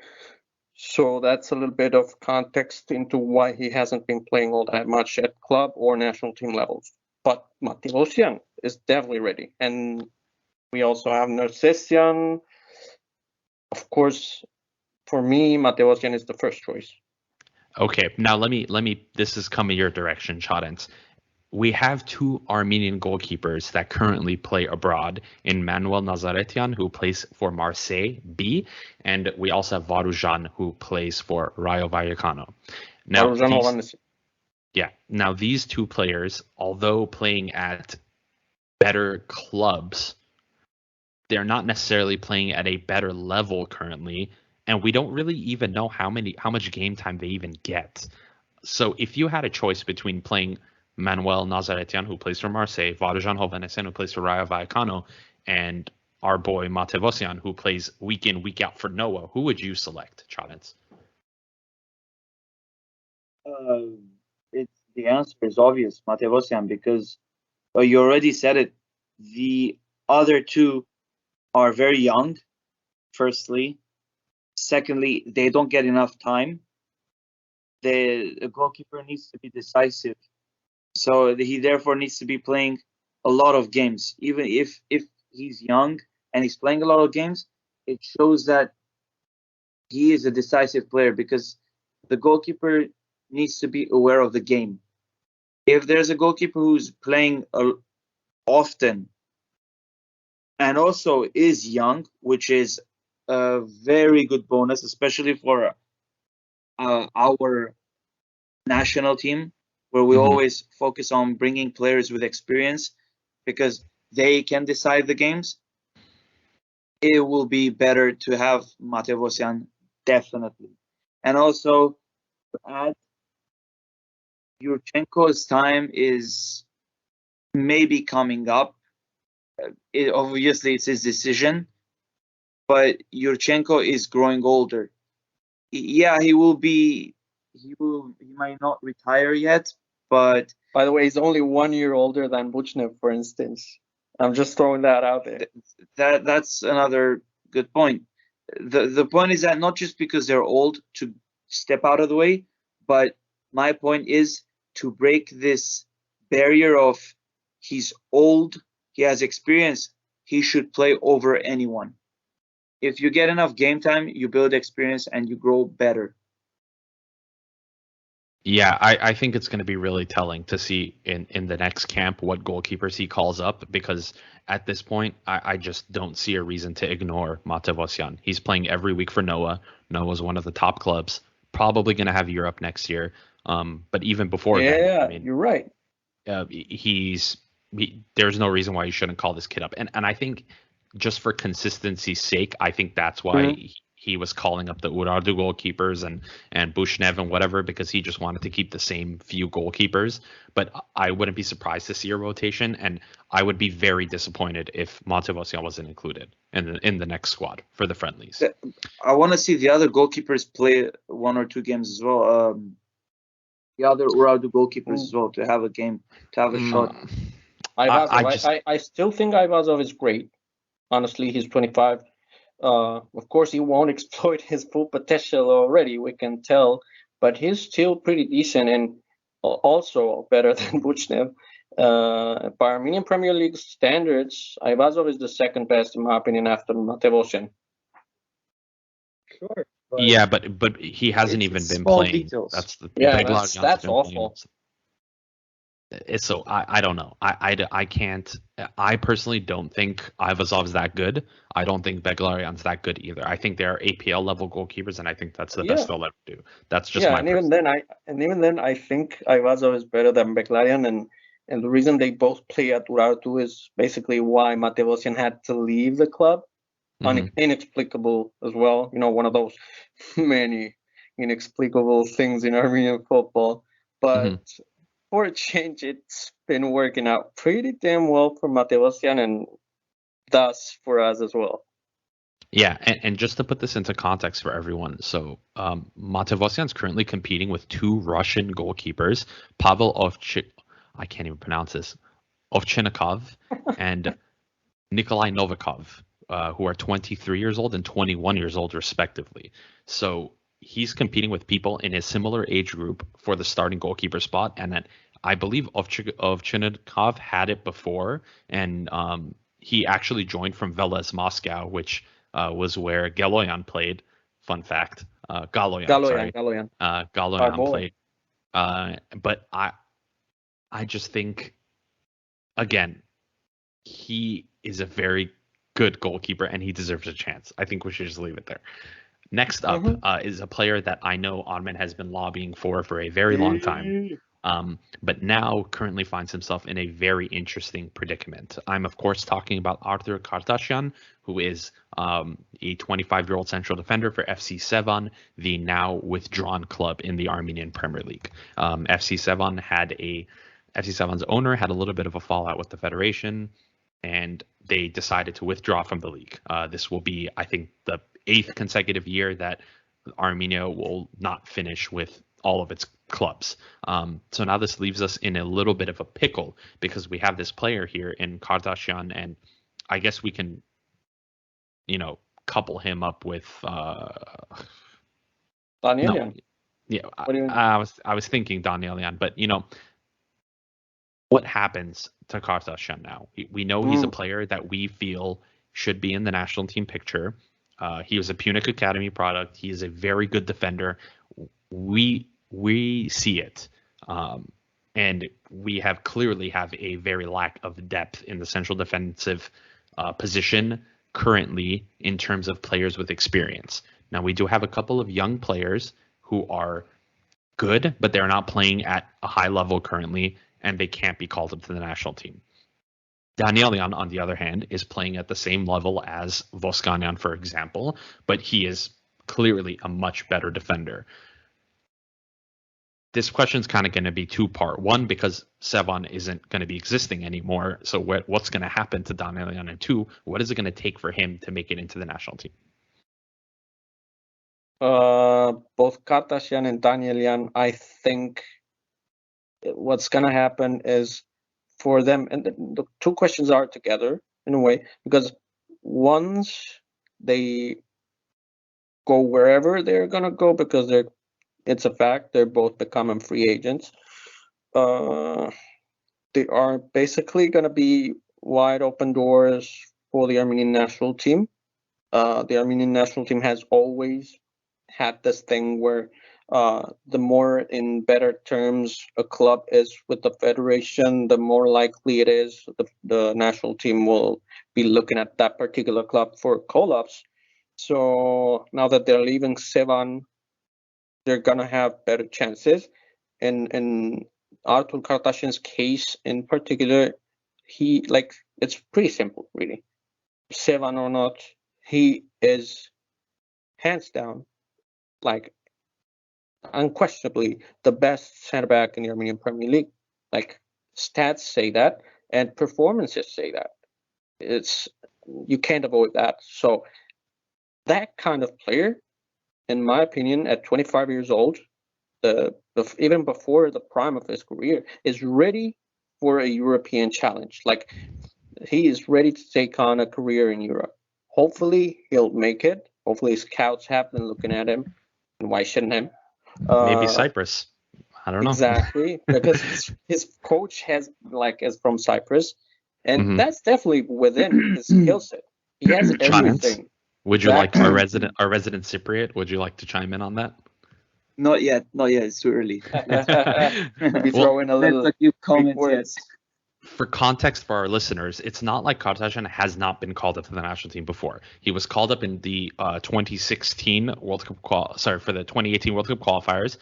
So that's a little bit of context into why he hasn't been playing all that much at club or national team levels. But Matevosyan is definitely ready. And we also have Nersesyan. Of course, for me, Matevosyan is the first choice. Okay, now let me. This is coming your direction, Chadens. We have two Armenian goalkeepers that currently play abroad in Manuel Nazaretian, who plays for Marseille B, and we also have Varujan, who plays for Rayo Vallecano. Now, these two players, although playing at better clubs, they're not necessarily playing at a better level currently, and we don't really even know how much game time they even get. So if you had a choice between playing Manuel Nazaretian, who plays for Marseille, Varujan Hovhannisyan, who plays for Rayo Vallecano, and our boy Matevosyan, who plays week in, week out for Noah, who would you select, Chadens? The answer is obvious, Matevosyan, because you already said it. The other two are very young, firstly. Secondly, they don't get enough time. The goalkeeper needs to be decisive. So he therefore needs to be playing a lot of games. Even if he's young and he's playing a lot of games, it shows that he is a decisive player, because the goalkeeper needs to be aware of the game. If there's a goalkeeper who's playing often and also is young, which is a very good bonus, especially for our national team, where we always focus on bringing players with experience because they can decide the games, it will be better to have Matevosyan, definitely. And also, to add, Yurchenko's time is maybe coming up. Obviously, it's his decision, but Yurchenko is growing older. Yeah, he might not retire yet, but... By the way, he's only 1 year older than Buchnev, for instance. I'm just throwing that out there. That's another good point. The point is that not just because they're old to step out of the way, but my point is to break this barrier of he's old, he has experience, he should play over anyone. If you get enough game time, you build experience and you grow better. Yeah, I think it's going to be really telling to see in the next camp what goalkeepers he calls up, because at this point, I just don't see a reason to ignore Matevosyan. He's playing every week for Noah. Noah's one of the top clubs, probably going to have Europe next year. But even before that, I mean, you're right. There's no reason why you shouldn't call this kid up. And I think just for consistency's sake, I think that's why he was calling up the Urartu goalkeepers and Buchnev and whatever, because he just wanted to keep the same few goalkeepers. But I wouldn't be surprised to see a rotation, and I would be very disappointed if Matevosyan wasn't included in the next squad for the friendlies. I want to see the other goalkeepers play 1 or 2 games as well. The other Urartu goalkeepers as well, to have a game, to have a shot. I still think Aivazov is great. Honestly, he's 25. Of course, he won't exploit his full potential already, we can tell, but he's still pretty decent and also better than Buchnev. By Armenian Premier League standards, Aivazov is the second best, in my opinion, after Matevosyan. Sure. But he hasn't even been playing. Details. That's the that's awful. So I don't know. I can't. I personally don't think Ivazov's that good. I don't think Beglarian's that good either. I think they're APL level goalkeepers, and I think that's the best they'll ever do. That's just my. And even then, I think Ivazov is better than Beglarian, and the reason they both play at Urartu is basically why Matevosyan had to leave the club. Inexplicable as well. One of those many inexplicable things in Armenian football, but. For a change, it's been working out pretty damn well for Matevosyan and thus for us as well. Yeah, and just to put this into context for everyone, so Matevosyan's currently competing with two Russian goalkeepers, Pavel I can't even pronounce this, Ovchinnikov and Nikolai Novikov, who are 23 years old and 21 years old respectively. So he's competing with people in his similar age group for the starting goalkeeper spot, and that I believe Ovchinnikov had it before, and he actually joined from Velez Moscow, which was where Galloyan played. Fun fact, Galloyan played. But I just think, again, he is a very good goalkeeper and he deserves a chance. I think we should just leave it there. Next up is a player that I know Armen has been lobbying for a very long time, but now currently finds himself in a very interesting predicament. I'm, of course, talking about Artur Kardashian, who is a 25-year-old central defender for FC Sevan, the now withdrawn club in the Armenian Premier League. FC Sevan's owner had a little bit of a fallout with the federation, and they decided to withdraw from the league. This will be, I think, the 8th consecutive year that Armenia will not finish with all of its clubs. So now this leaves us in a little bit of a pickle because we have this player here in Kardashian, and I guess we can, couple him up with Danielian. I was thinking Danielian, but what happens to Kardashian now? We know he's a player that we feel should be in the national team picture. He was a Punic Academy product. He is a very good defender. We see it, and we clearly have a very lack of depth in the central defensive position currently in terms of players with experience. Now we do have a couple of young players who are good, but they're not playing at a high level currently, and they can't be called up to the national team. Danielian, on the other hand, is playing at the same level as Voskanyan, for example, but he is clearly a much better defender. This question is kind of going to be two-part. One, because Sevan isn't going to be existing anymore, so what's going to happen to Danielian? And two, what is it going to take for him to make it into the national team? Both Kardashian and Danielian, I think what's going to happen is for them, and the two questions are together in a way, because once they go wherever they're going to go, because it's a fact, they're both becoming free agents. They are basically going to be wide open doors for the Armenian national team. The Armenian national team has always had this thing where the more in better terms a club is with the federation, the more likely it is the national team will be looking at that particular club for call-ups. So now that they're leaving Sevan, they're gonna have better chances. In Artur Kardashian's case in particular, it's pretty simple, really. Sevan or not, he is hands down, unquestionably the best center back in the Armenian Premier League. Stats say that, and performances say that. You can't avoid that. So that kind of player, in my opinion, at 25 years old, even before the prime of his career, is ready for a European challenge. Like, he is ready to take on a career in Europe. Hopefully, he'll make it. Hopefully, scouts have been looking at him, and why shouldn't him? Maybe Cyprus. I don't know. Exactly, because his coach is from Cyprus, and that's definitely within his skill set. He has everything. Would you like our resident Cypriot? Would you like to chime in on that? Not yet. It's too early. We throw in a little comment yet. For context for our listeners, it's not like Kardashian has not been called up to the national team before. He was called up in the 2016 World Cup for the 2018 World Cup qualifiers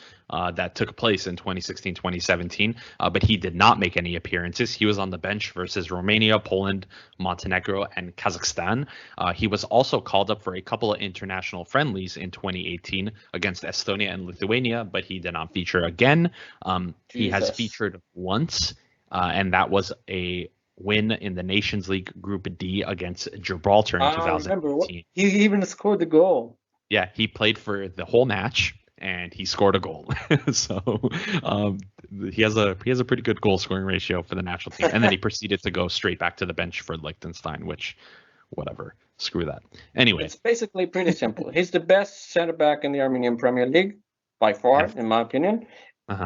that took place in 2016, 2017. But he did not make any appearances. He was on the bench versus Romania, Poland, Montenegro, and Kazakhstan. He was also called up for a couple of international friendlies in 2018 against Estonia and Lithuania, but he did not feature again. He has featured once. And that was a win in the Nations League Group D against Gibraltar in 2018. He even scored the goal. Yeah, he played for the whole match and he scored a goal. So he has a pretty good goal scoring ratio for the national team. And then he proceeded to go straight back to the bench for Liechtenstein, which, whatever, screw that. Anyway, it's basically pretty simple. He's the best center back in the Armenian Premier League by far, in my opinion.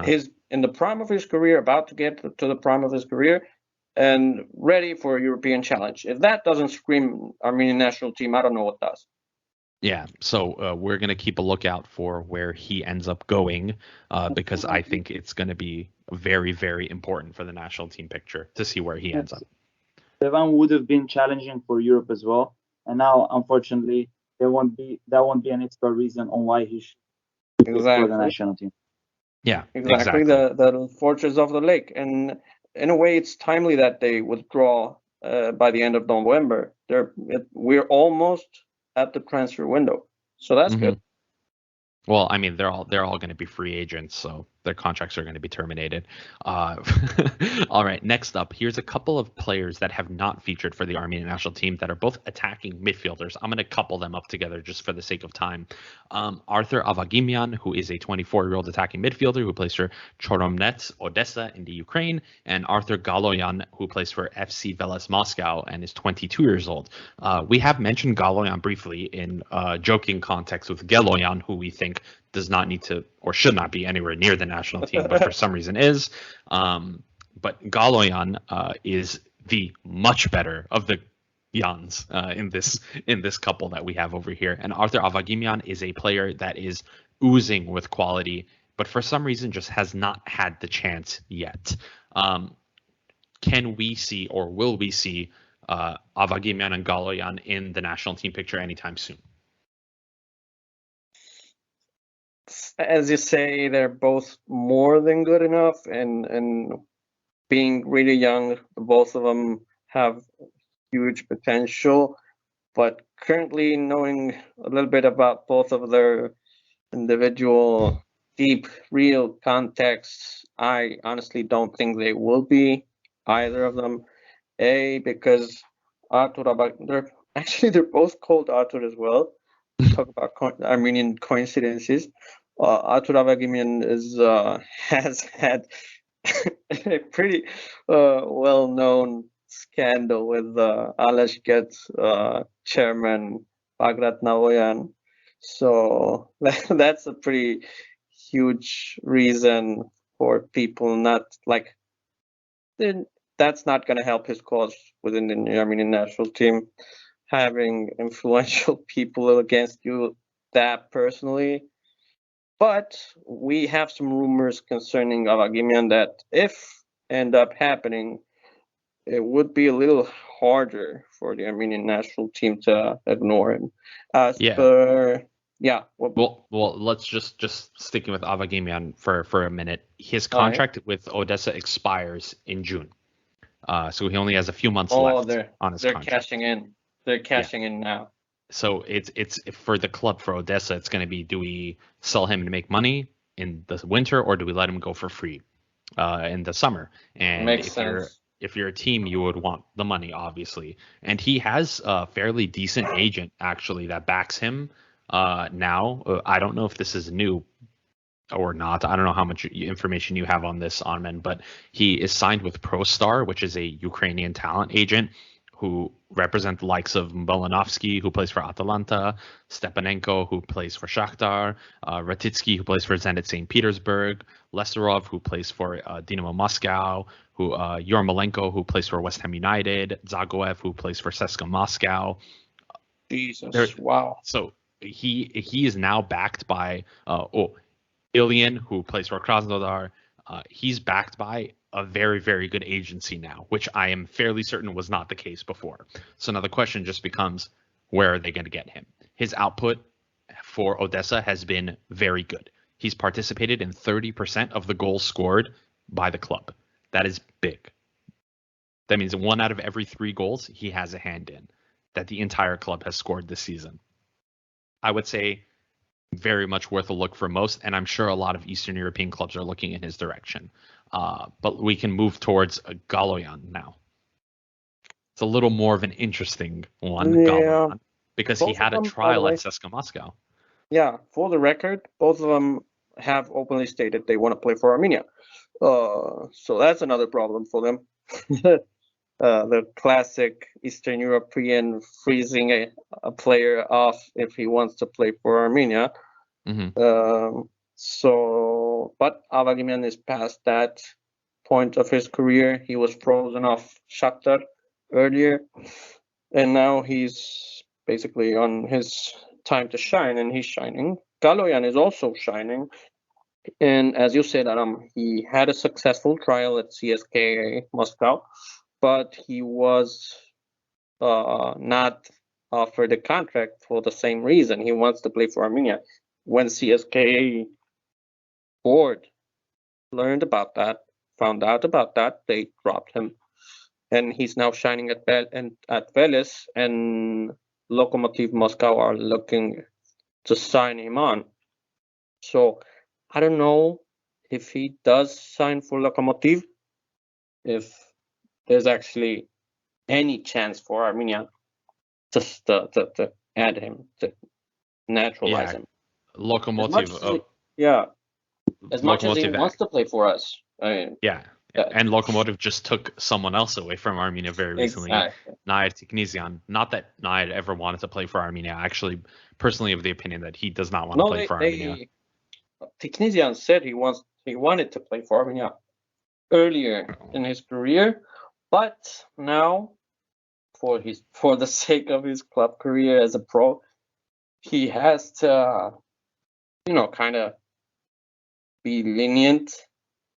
He's in the prime of his career, about to get to the prime of his career, and ready for a European challenge. If that doesn't scream Armenian national team, I don't know what does. Yeah, so we're going to keep a lookout for where he ends up going because I think it's going to be very, very important for the national team picture to see where he ends up. Sevan would have been challenging for Europe as well, and now, unfortunately, that won't be an extra reason on why he should go for the national team. Yeah, exactly. The fortress of the lake, and in a way, it's timely that they withdraw by the end of November. We're almost at the transfer window, so that's good. Well, I mean, they're all going to be free agents, so their contracts are going to be terminated. All right, next up, here's a couple of players that have not featured for the Armenian national team that are both attacking midfielders. I'm going to couple them up together just for the sake of time. Arthur Avaginian, who is a 24-year-old attacking midfielder who plays for Chornomets Odessa in the Ukraine, and Arthur Galloyan, who plays for FC Veles Moscow and is 22 years old. We have mentioned Galloyan briefly in joking context with Galloyan, who we think does not need to or should not be anywhere near the national team, but for some reason is. But Galloyan is the much better of the Jans in this couple that we have over here. And Arthur Avaginian is a player that is oozing with quality, but for some reason just has not had the chance yet. Can we see or will we see Avaginian and Galloyan in the national team picture anytime soon? As you say, they're both more than good enough, and being really young, both of them have huge potential. But currently, knowing a little bit about both of their individual deep, real contexts, I honestly don't think they will be either of them. Because Artur they're both called Artur as well. Talk about Armenian coincidences. Artur Avaginian has had a pretty well-known scandal with Alashket chairman Bagrat Navoyan. So that's a pretty huge reason for people not like. That's not going to help his cause within the Armenian national team. Having influential people against you that personally. But we have some rumors concerning Avaginian that if end up happening, it would be a little harder for the Armenian national team to ignore him. Well, let's just sticking with Avaginian for a minute. His contract with Odessa expires in June. So he only has a few months left on his contract. They're cashing in. They're cashing in now. So it's for the club, for Odessa, it's going to be, do we sell him to make money in the winter, or do we let him go for free in the summer? And Makes sense. If you're a team, you would want the money, obviously. And he has a fairly decent agent, actually, that backs him now. I don't know if this is new, or not. I don't know how much information you have on this, Armen, but he is signed with ProStar, which is a Ukrainian talent agent who represent the likes of Molinovsky, who plays for Atalanta, Stepanenko, who plays for Shakhtar, Ratitsky, who plays for Zenit St. Petersburg, Leserov, who plays for Dynamo Moscow, who Yarmolenko, who plays for West Ham United, Zagoev, who plays for CSKA Moscow. Jesus, wow. So he is now backed by Ilyin, who plays for Krasnodar. He's backed by a very, very good agency now, which I am fairly certain was not the case before. So now the question just becomes, where are they going to get him? His output for Odessa has been very good. He's participated in 30% of the goals scored by the club. That is big. That means 1 out of every 3 goals he has a hand in that the entire club has scored this season. I would say very much worth a look for most, and I'm sure a lot of Eastern European clubs are looking in his direction. But we can move towards Galloyan now. It's a little more of an interesting one, Galloyan, because he had a trial at CSKA Moscow. Yeah, for the record, both of them have openly stated they want to play for Armenia. So that's another problem for them. The classic Eastern European freezing a player off if he wants to play for Armenia. Mm-hmm. But Avaginian is past that point of his career. He was frozen off Shakhtar earlier, and now he's basically on his time to shine, and he's shining. Galloyan is also shining, and as you said, Adam, he had a successful trial at CSKA Moscow, but he was not offered a contract for the same reason. He wants to play for Armenia. When CSKA board learned about that, found out about that, they dropped him, and he's now shining at Veles, and Lokomotiv Moscow are looking to sign him on. So I don't know if he does sign for Lokomotiv, if there's actually any chance for Armenia to add him, to naturalize him. Lokomotiv. As much as he wants to play for us. And Lokomotiv just took someone else away from Armenia very recently, Nayed Tiknisian. Not that Nayed ever wanted to play for Armenia. I actually personally have the opinion that he does not want to play for Armenia. Tiknisian said he wanted to play for Armenia earlier in his career, but now for the sake of his club career as a pro, he has to kind of be lenient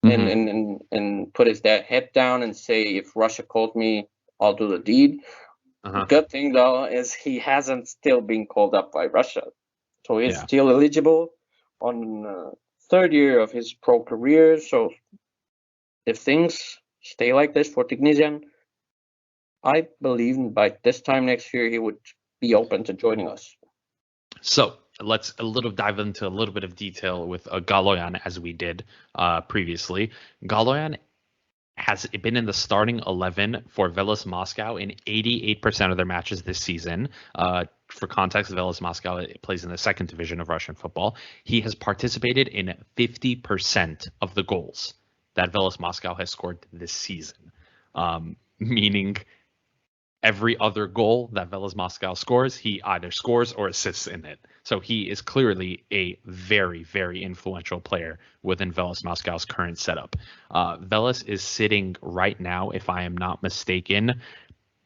and put his head down and say, if Russia called me, I'll do the deed. The good thing, though, is he hasn't still been called up by Russia. So he's still eligible on third year of his pro career. So if things stay like this for Tiknisian, I believe by this time next year he would be open to joining us. So let's dive into a little bit of detail with Galloyan, as we did previously. Galloyan has been in the starting 11 for Veles Moscow in 88% of their matches this season. For context, Veles Moscow plays in the 2nd division of Russian football. He has participated in 50% of the goals that Veles Moscow has scored this season, meaning every other goal that Veles Moscow scores, he either scores or assists in it. So he is clearly a very, very influential player within Veles Moscow's current setup. Veles is sitting right now, if I am not mistaken,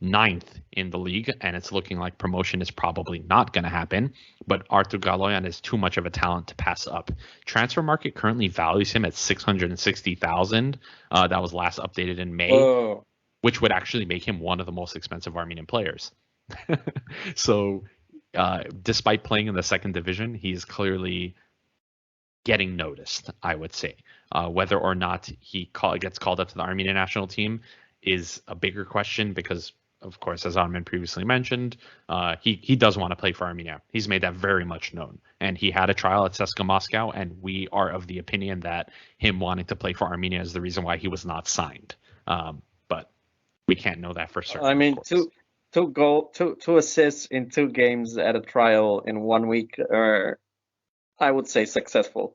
9th in the league, and it's looking like promotion is probably not going to happen. But Artur Galloyan is too much of a talent to pass up. Transfer Market currently values him at $660,000. That was last updated in May. Whoa. Which would actually make him one of the most expensive Armenian players. So despite playing in the 2nd division, he's clearly getting noticed, I would say. Whether or not he gets called up to the Armenian national team is a bigger question because, of course, as Armen previously mentioned, he does want to play for Armenia. He's made that very much known. And he had a trial at CSKA Moscow, and we are of the opinion that him wanting to play for Armenia is the reason why he was not signed. But we can't know that for certain. I mean, two assists in 2 games at a trial in 1 week are, I would say, successful.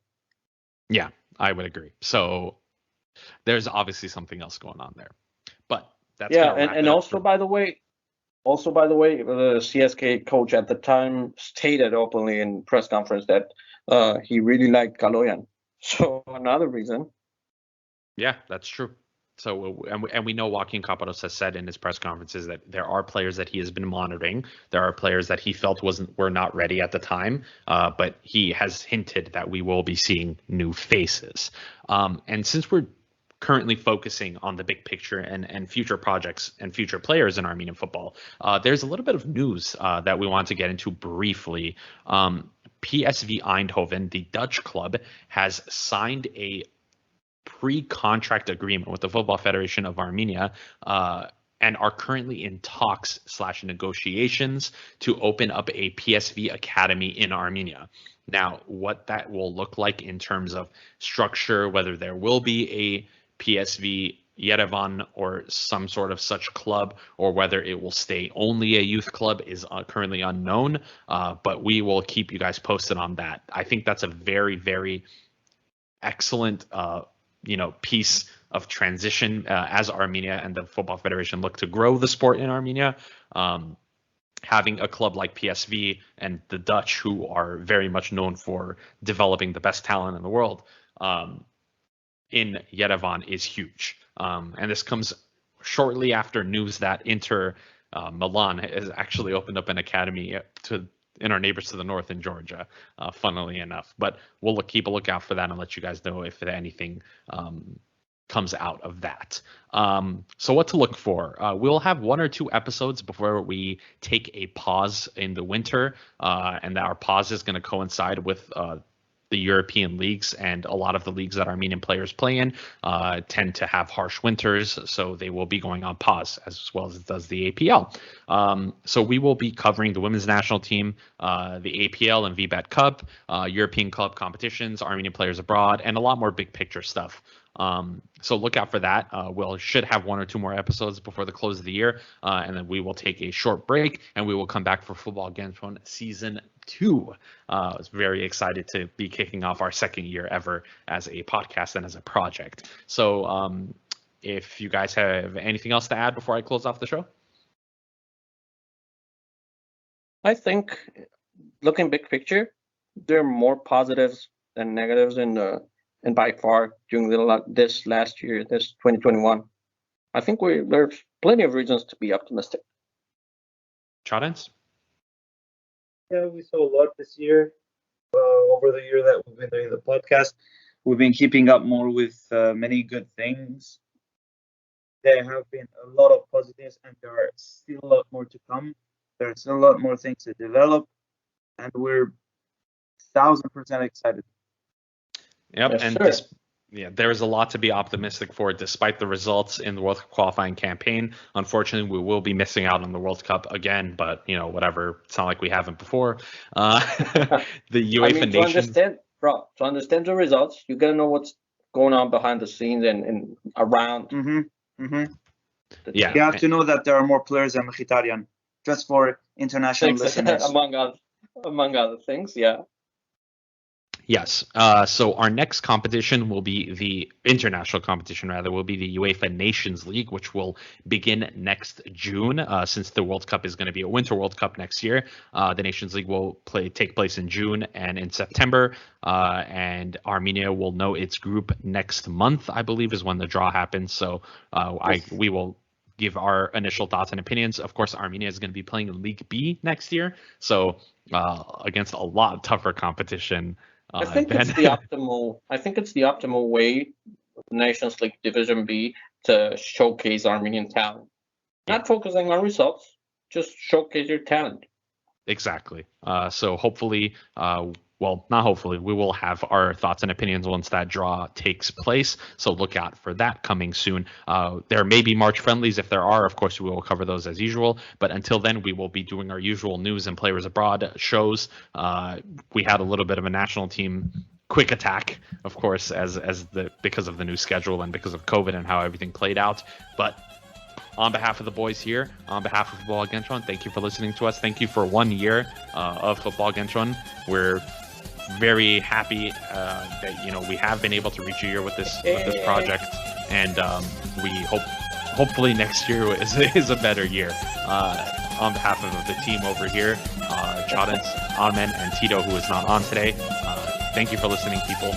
Yeah, I would agree. So there's obviously something else going on there. But that's and also by the way, the CSK coach at the time stated openly in press conference that he really liked Galloyan. So another reason. Yeah, that's true. So and we know Joaquin Caparros has said in his press conferences that there are players that he has been monitoring. There are players that he felt were not ready at the time, but he has hinted that we will be seeing new faces. And since we're currently focusing on the big picture and future projects and future players in Armenian football, there's a little bit of news that we want to get into briefly. PSV Eindhoven, the Dutch club, has signed a pre-contract agreement with the Football Federation of Armenia and are currently in talks / negotiations to open up a PSV academy in Armenia. Now, what that will look like in terms of structure, whether there will be a PSV Yerevan or some sort of such club, or whether it will stay only a youth club, is currently unknown. But we will keep you guys posted on that. I think that's a very, very excellent piece of transition as Armenia and the Football Federation look to grow the sport in Armenia. Having a club like PSV and the Dutch, who are very much known for developing the best talent in the world, in Yerevan is huge. And this comes shortly after news that Inter Milan has actually opened up an academy in our neighbors to the north in Georgia, funnily enough. But we'll keep a lookout for that and let you guys know if anything comes out of that. So what to look for? We'll have 1 or 2 episodes before we take a pause in the winter, and our pause is going to coincide with the European leagues, and a lot of the leagues that Armenian players play in tend to have harsh winters, so they will be going on pause as well as it does the APL. So we will be covering the women's national team, the APL and VBET Cup, European club competitions, Armenian players abroad, and a lot more big picture stuff. So look out for that. We'll should have 1 or 2 more episodes before the close of the year, and then we will take a short break and we will come back for Football Kentron season 2. I was very excited to be kicking off our second year ever as a podcast and as a project. So if you guys have anything else to add before I close off the show. I think looking big picture, there are more positives than negatives and by far during this last year, this 2021. I think there's plenty of reasons to be optimistic. Chadens? Yeah, we saw a lot this year. Over the year that we've been doing the podcast, we've been keeping up more with many good things. There have been a lot of positives, and there are still a lot more to come. There are still a lot more things to develop, and we're 1,000% excited. Yep, yes, and there is a lot to be optimistic for, despite the results in the World Cup qualifying campaign. Unfortunately, we will be missing out on the World Cup again, but whatever. It's not like we haven't before. The UEFA Nations. To understand the results, you gotta know what's going on behind the scenes and around. You have to know that there are more players than Mkhitaryan, just for international listeners. among other things, yeah. Yes. So our next competition will be the international competition, will be the UEFA Nations League, which will begin next June. Since the World Cup is going to be a Winter World Cup next year, the Nations League will take place in June and in September. And Armenia will know its group next month, I believe, is when the draw happens. So we will give our initial thoughts and opinions. Of course, Armenia is going to be playing in League B next year, so against a lot tougher competition. I think it's the optimal way, Nations League Division B, to showcase Armenian talent. Not focusing on results, just showcase your talent. Exactly. So hopefully, not hopefully, we will have our thoughts and opinions once that draw takes place. So look out for that coming soon. There may be March friendlies. If there are, of course, we will cover those as usual. But until then, we will be doing our usual news and players abroad shows. We had a little bit of a national team quick attack, of course, because of the new schedule and because of COVID and how everything played out. But on behalf of the boys here, on behalf of Football Kentron, thank you for listening to us. Thank you for 1 year of Football Kentron. We're very happy that we have been able to reach a year with this project, and we hopefully next year is a better year. On behalf of the team over here, Chadens, Ahmed, and Tito, who is not on today, thank you for listening, people.